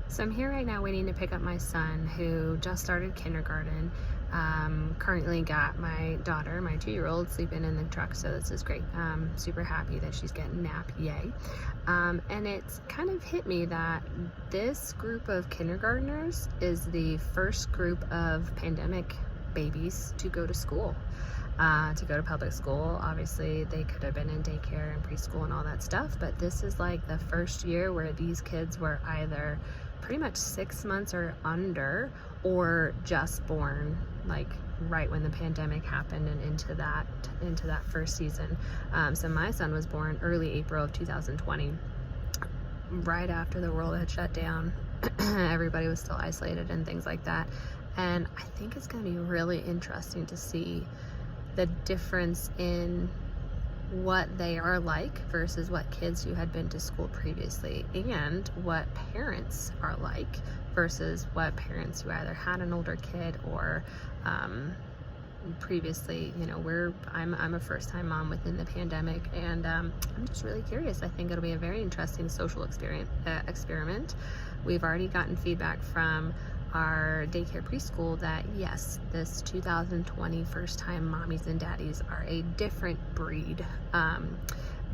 So I'm here right now waiting to pick up my son who just started kindergarten. Currently got my daughter, my 2-year-old, sleeping in the truck, so this is great. Super happy that she's getting a nap, yay. And it's kind of hit me that this group of kindergartners is the first group of pandemic babies to go to school. To go to public school. Obviously they could have been in daycare and preschool and all that stuff, but this is like the first year where these kids were either pretty much 6 months or under, or just born, like right when the pandemic happened and into that first season. So my son was born early April of 2020, right after the world had shut down. Everybody was still isolated and things like that. And I think it's going to be really interesting to see the difference in what they are like versus what kids who had been to school previously, and what parents are like versus what parents who either had an older kid or previously, I'm a first-time mom within the pandemic, and I'm just really curious. I think it'll be a very interesting social experiment. We've already gotten feedback from our daycare preschool that yes, this 2020 first-time mommies and daddies are a different breed,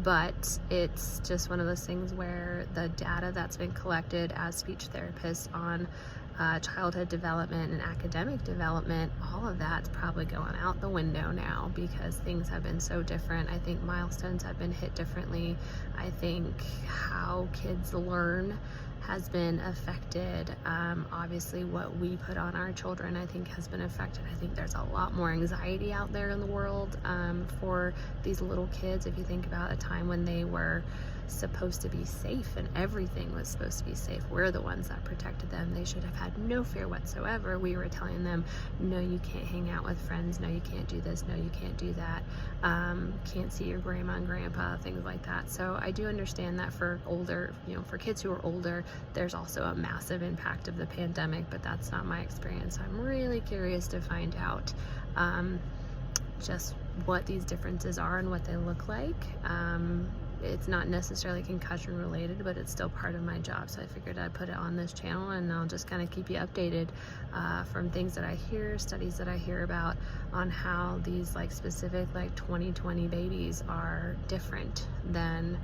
but it's just one of those things where the data that's been collected as speech therapists on childhood development and academic development, all of that's probably going out the window now because things have been so different. I think milestones have been hit differently. I think how kids learn has been affected. Obviously what we put on our children, I think, has been affected. I think there's a lot more anxiety out there in the world for these little kids. If you think about a time when they were supposed to be safe and everything was supposed to be safe, we're the ones that protected them. They should have had no fear whatsoever. We were telling them, no, you can't hang out with friends, no, you can't do this, no, you can't do that, can't see your grandma and grandpa, things like that. So I do understand that for older, for kids who are older, there's also a massive impact of the pandemic, but that's not my experience. I'm really curious to find out just what these differences are and what they look like. It's not necessarily concussion related, but it's still part of my job, so I figured I'd put it on this channel, and I'll just kind of keep you updated from things that I hear, studies that I hear about, on how these specific 2020 babies are different than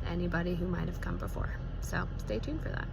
anybody who might have come before. So stay tuned for that.